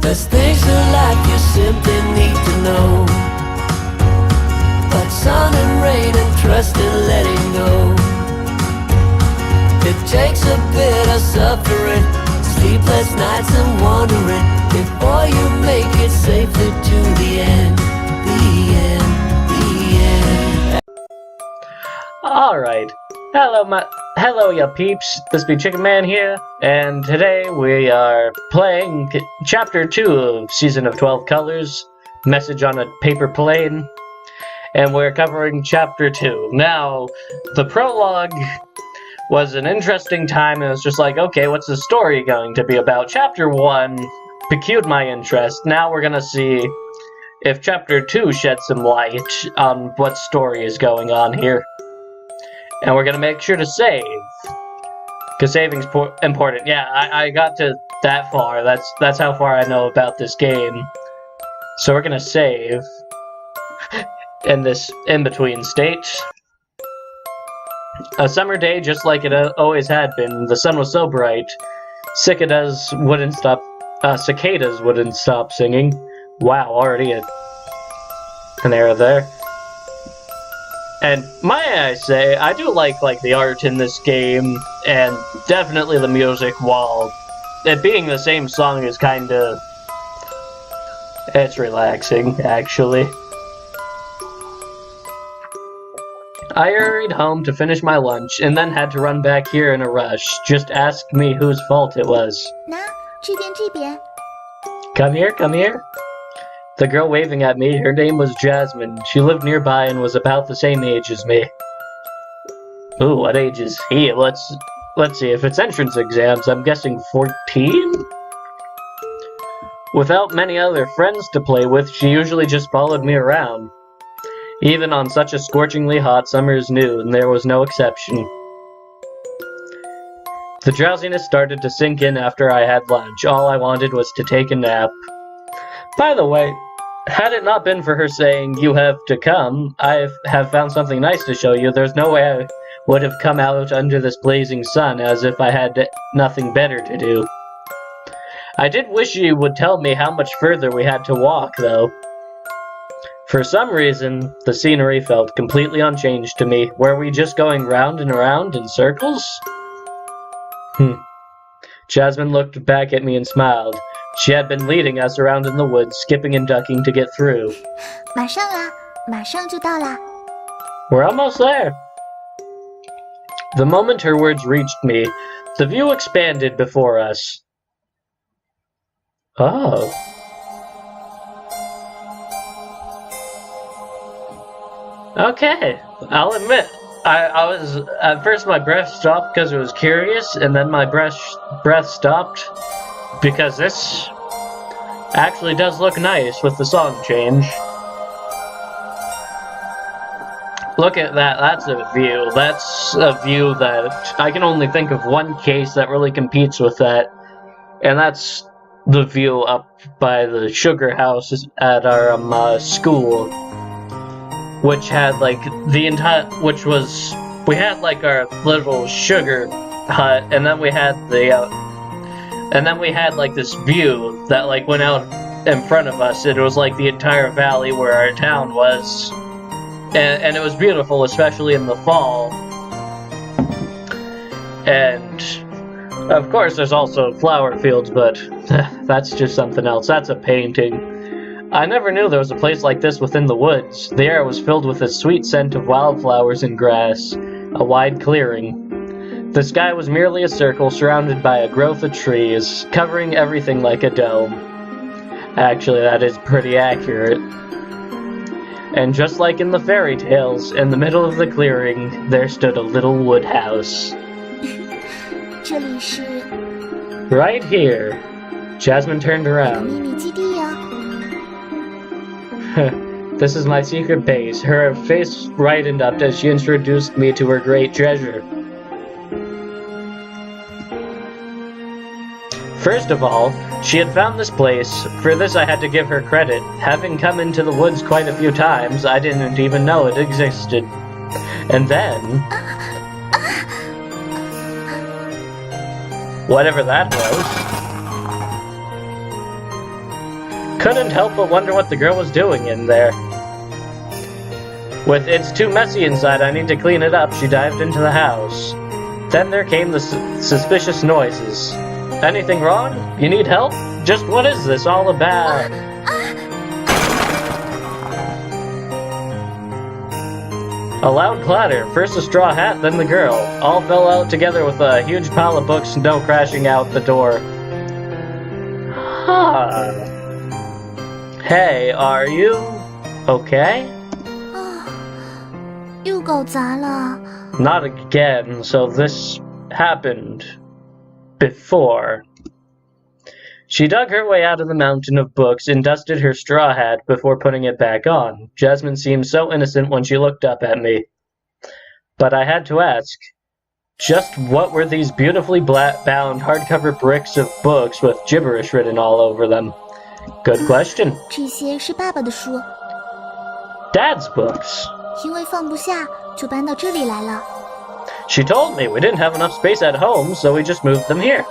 There's things in life you simply need to know, like sun and rain and trust and letting go. It takes a bit of suffering, sleepless nights and wandering, before you make it safely to the end, the end, the end. Alright, hello ya peeps, this be Chicken Man here, and today we are playing Chapter 2 of Season of 12 Colors, Message on a Paper Plane, and we're covering Chapter 2. Now, the prologue was an interesting time, and it was just like, okay, what's the story going to be about? Chapter 1 piqued my interest. Now we're gonna see if Chapter 2 sheds some light on what story is going on here. And we're gonna make sure to save, because saving's important. Yeah, I got to that far. That's how far I know about this game. So we're gonna save in this in-between state. A summer day, just like it always had been. The sun was so bright, cicadas wouldn't stop singing. Wow, already an error there. And might I say, I do like the art in this game, and definitely the music, while it being the same song is kinda... it's relaxing, actually. I hurried home to finish my lunch, and then had to run back here in a rush. Just ask me whose fault it was. Come here, come here. The girl waving at me, her name was Jasmine. She lived nearby and was about the same age as me. Ooh, what age is he? Let's see, if it's entrance exams, I'm guessing 14? Without many other friends to play with, she usually just followed me around. Even on such a scorchingly hot summer's noon, there was no exception. The drowsiness started to sink in after I had lunch. All I wanted was to take a nap. By the way, had it not been for her saying, "You have to come," I have found something nice to show you. There's no way I would have come out under this blazing sun as if I had nothing better to do. I did wish you would tell me how much further we had to walk, though. For some reason, the scenery felt completely unchanged to me. Were we just going round and around in circles? Jasmine looked back at me and smiled. She had been leading us around in the woods, skipping and ducking to get through. 马上啊，马上就到啦。 We're almost there. The moment her words reached me, the view expanded before us. Oh. Okay, I'll admit, I was, at first my breath stopped because it was curious, and then my breath stopped because this actually does look nice with the song change. Look at that, that's a view. That's a view that I can only think of one case that really competes with that, and that's the view up by the sugar house at our school. Which had like the entire, we had like our little sugar hut, and then we had like this view that like went out in front of us. It was like the entire valley where our town was, and it was beautiful, especially in the fall. And of course, there's also flower fields, but that's just something else. That's a painting. I never knew there was a place like this within the woods. The air was filled with a sweet scent of wildflowers and grass, a wide clearing. The sky was merely a circle surrounded by a growth of trees, covering everything like a dome. Actually, that is pretty accurate. And just like in the fairy tales, in the middle of the clearing, there stood a little wood house. 这里是 Right here. Jasmine turned around. 秘密基地哟。 This is my secret base. Her face brightened up as she introduced me to her great treasure. First of all, she had found this place. For this I had to give her credit. Having come into the woods quite a few times, I didn't even know it existed. And then... whatever that was... Couldn't help but wonder what the girl was doing in there. With "it's too messy inside, I need to clean it up," she dived into the house. Then there came the suspicious noises. "Anything wrong? You need help? Just what is this all about?" A loud clatter, first a straw hat, then the girl. All fell out together with a huge pile of books, no crashing out the door. Huh. Hey, are you okay? 又搞砸了。 Not again, so this happened before. She dug her way out of the mountain of books and dusted her straw hat before putting it back on. Jasmine seemed so innocent when she looked up at me. But I had to ask, just what were these beautifully bound hardcover bricks of books with gibberish written all over them? Good question. 这些是爸爸的书， Dad's books. 因为放不下，就搬到这里来了。 She told me we didn't have enough space at home, so we just moved them here.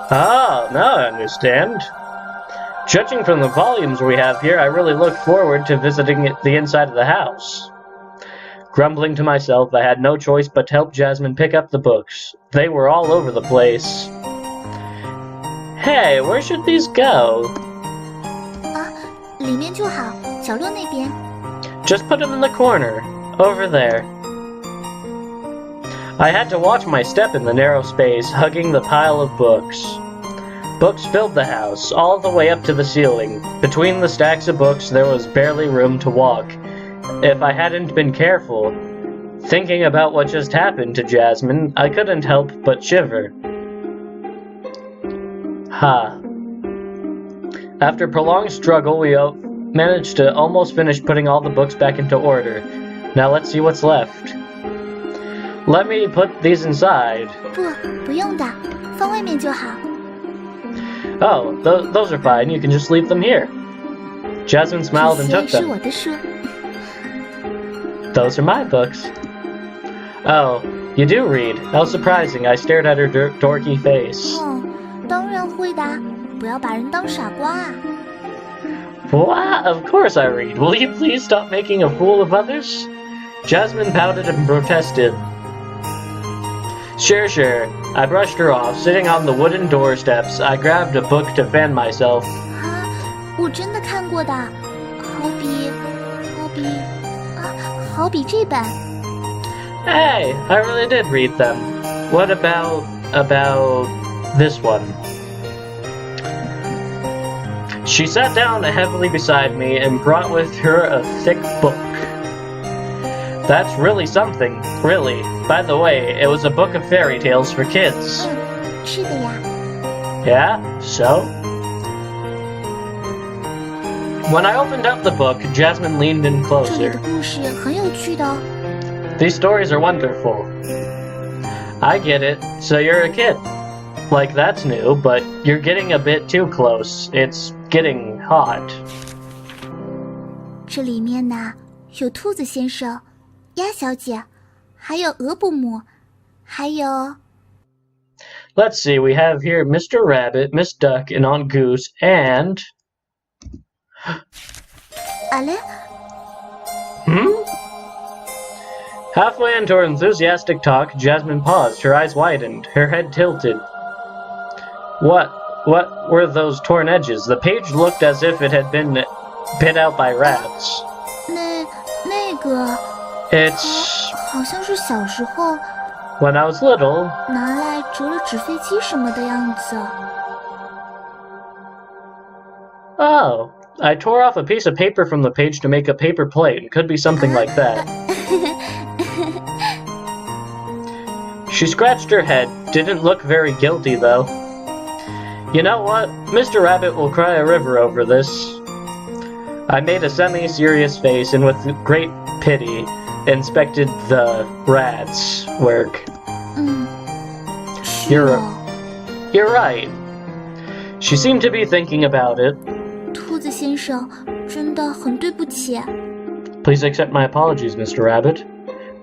Ah, now I understand. Judging from the volumes we have here, I really look forward to visiting the inside of the house. Grumbling to myself, I had no choice but to help Jasmine pick up the books. They were all over the place. Hey, where should these go? 啊，里面就好，角落那边。 Just put them in the corner, over there. I had to watch my step in the narrow space, hugging the pile of books. Books filled the house, all the way up to the ceiling. Between the stacks of books, there was barely room to walk. If I hadn't been careful, thinking about what just happened to Jasmine, I couldn't help but shiver. Ha. After prolonged struggle, we managed to almost finish putting all the books back into order. Now let's see what's left. Let me put these inside. 不用的，放外面就好。 Oh, those are fine. You can just leave them here. Jasmine smiled and 这 took 些是 them. 我的书。 Those are my books. Oh, you do read. How surprising. I stared at her dorky face. 哦，当然会的，不要把人当傻瓜啊。 What? Of course I read. Will you please stop making a fool of others? Jasmine pouted and protested. Sure. I brushed her off. Sitting on the wooden doorsteps, I grabbed a book to fan myself. 啊，我真的看过的，好比这本。 Hey, I really did read them. What about this one? She sat down heavily beside me and brought with her a thick book. That's really something, really. By the way, it was a book of fairy tales for kids. 是的呀。 Yeah? So? When I opened up the book, Jasmine leaned in 这里 closer. 的故事很有趣的哦。 These stories are wonderful. I get it. So you're a kid. Like, that's new, but you're getting a bit too close. It's getting hot. 这里面呢，有兔子先生、鸭小姐，还有鹅伯母，还有 Let's see, we have here Mr. Rabbit, Miss Duck, and Aunt Goose, and... 啊嘞， Halfway into her enthusiastic talk, Jasmine paused, her eyes widened, her head tilted. What were those torn edges? The page looked as if it had been bit out by rats. 那个 It's... 好像是小时候 When I was little... 拿来折了纸飞机什么的样子。 Oh, I tore off a piece of paper from the page to make a paper plate. Could be something like that. She scratched her head. Didn't look very guilty, though. You know what? Mr. Rabbit will cry a river over this. I made a semi-serious face and with great pity inspected the rat's work. 是哦， You're right. She seemed to be thinking about it. 兔子先生真的很对不起。 Please accept my apologies, Mr. Rabbit.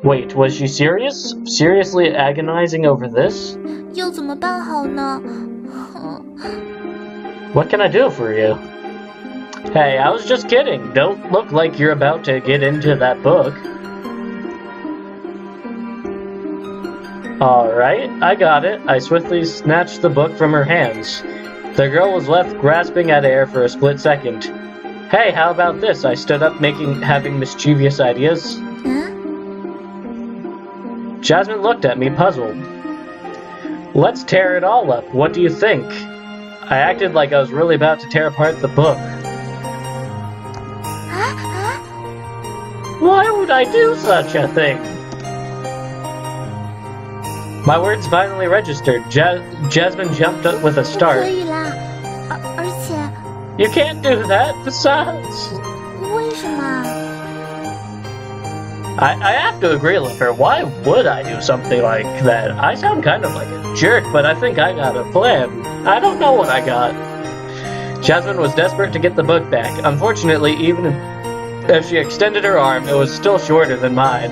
Wait, was she serious? Seriously agonizing over this? 要怎么办好呢？ What can I do for you? Hey, I was just kidding. Don't look like you're about to get into that book. Alright, I got it. I swiftly snatched the book from her hands. The girl was left grasping at air for a split second. Hey, how about this? I stood up, having mischievous ideas. Huh? Jasmine looked at me, puzzled. Let's tear it all up. What do you think? I acted like I was really about to tear apart the book. Why would I do such a thing? My words finally registered. Jasmine jumped up with a 不 start. 可以啦，而且 You can't do that. Besides, 为什么？ I have to agree with her. Why would I do something like that? I sound kind of like a jerk, but I think I got a plan. I don't know what I got. Jasmine was desperate to get the book back. Unfortunately, even if she extended her arm, it was still shorter than mine.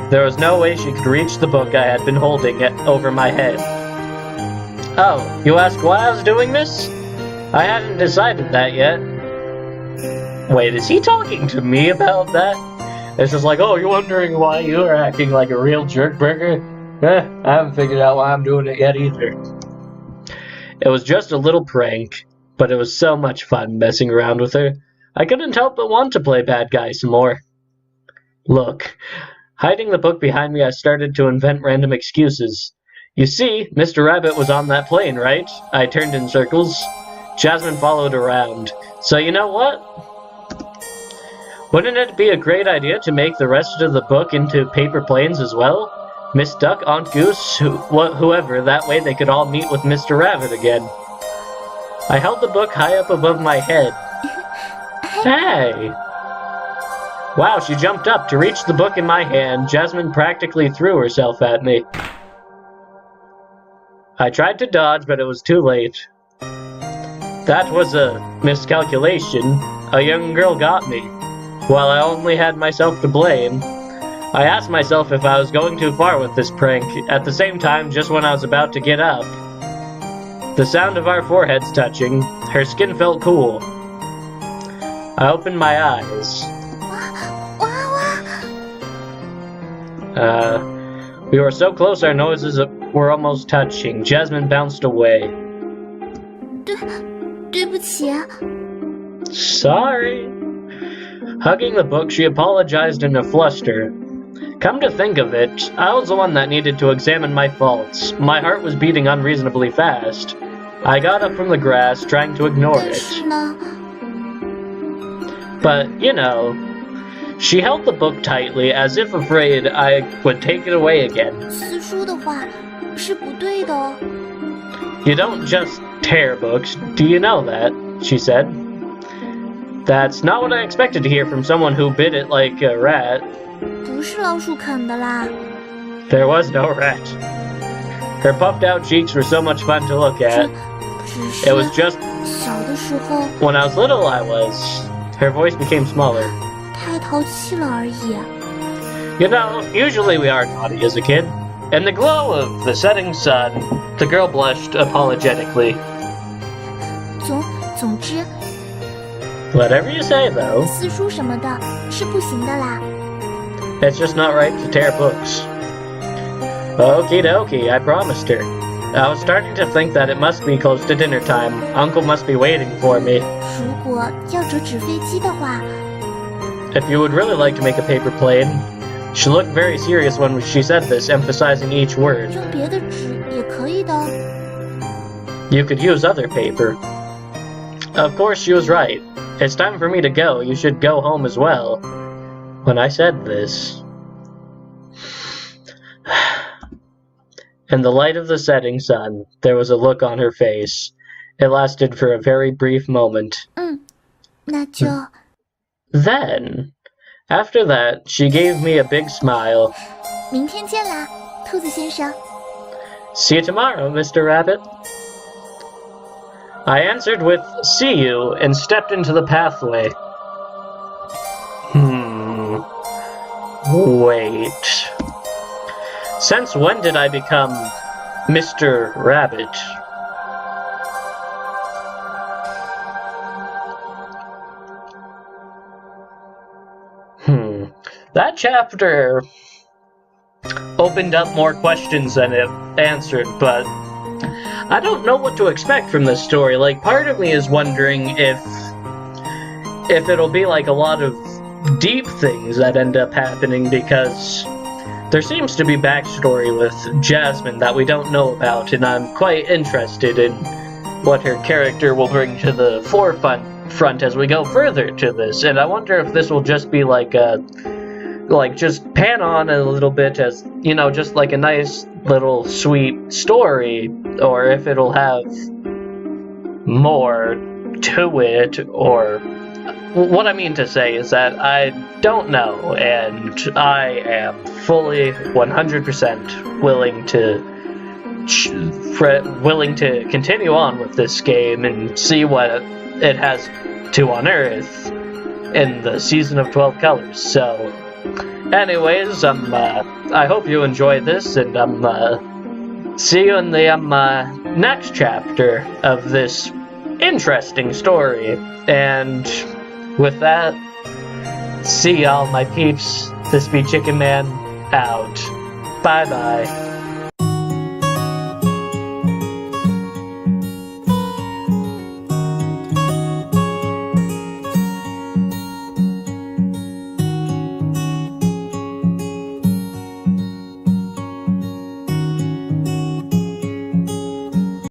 There was no way she could reach the book I had been holding over my head. Oh, you ask why I was doing this? I hadn't decided that yet. Wait, is he talking to me about that? It's just like, oh, you're wondering why you are acting like a real jerkburger? I haven't figured out why I'm doing it yet either. It was just a little prank, but it was so much fun messing around with her. I couldn't help but want to play bad guy some more. Look, hiding the book behind me, I started to invent random excuses. You see, Mr. Rabbit was on that plane, right? I turned in circles. Jasmine followed around. So you know what? Wouldn't it be a great idea to make the rest of the book into paper planes as well? Miss Duck, Aunt Goose, whoever, that way they could all meet with Mr. Rabbit again. I held the book high up above my head. Hey! Wow, she jumped up. To reach the book in my hand, Jasmine practically threw herself at me. I tried to dodge, but it was too late. That was a miscalculation. A young girl got me. While I only had myself to blame, I asked myself if I was going too far with this prank. At the same time, just when I was about to get up, the sound of our foreheads touching, her skin felt cool. I opened my eyes. We were so close our noses were almost touching. Jasmine bounced away. 对不起。 Sorry. Hugging the book, she apologized in a fluster. Come to think of it, I was the one that needed to examine my faults. My heart was beating unreasonably fast. I got up from the grass, trying to ignore 但 it. 是呢， But, you know, she held the book tightly, as if afraid I would take it away again. 撕书的话是不对的哦。 You don't just tear books, do you know that? She said. That's not what I expected to hear from someone who bit it like a rat. 不是老鼠啃的啦。 There was no rat. Her puffed out cheeks were so much fun to look 这 at. 只 It was 是 just 小的时候 when I was little I was. Her voice became smaller. 太淘气了而已。 You know, usually we are naughty as a kid. In the glow of the setting sun, the girl blushed apologetically. 总之， Whatever you say, though, 撕书什么的是不行的啦。 it's just not right to tear books. Okie dokie, I promised her. I was starting to think that it must be close to dinner time. Uncle must be waiting for me. 如果要折纸飞机的话， If you would really like to make a paper plane. She looked very serious when she said this, emphasizing each word. 用别的纸也可以的。 You could use other paper. Of course, she was right. It's time for me to go. You should go home as well. When I said this, in the light of the setting sun, there was a look on her face. It lasted for a very brief moment. 那就 Then, after that, she gave me a big smile. 明天见啦，兔子先生。 See you tomorrow, Mr. Rabbit. I answered with, see you, and stepped into the pathway. Wait. Since when did I become Mr. Rabbit? that chapter opened up more questions than it answered, but I don't know what to expect from this story. Like, part of me is wondering if it'll be like a lot of deep things that end up happening, because there seems to be backstory with Jasmine that we don't know about, and I'm quite interested in what her character will bring to the forefront as we go further to this. And I wonder if this will just be like just pan on a little bit as, you know, just like a nice little sweet story, or if it'll have more to it, or what I mean to say is that I don't know, and I am fully 100% willing to continue on with this game and see what it has to unearth in the season of 12 Colors. So, anyways, I hope you enjoyed this, and see you in the next chapter of this interesting story. And with that, see y'all, my peeps. This be Chicken Man out. Bye bye.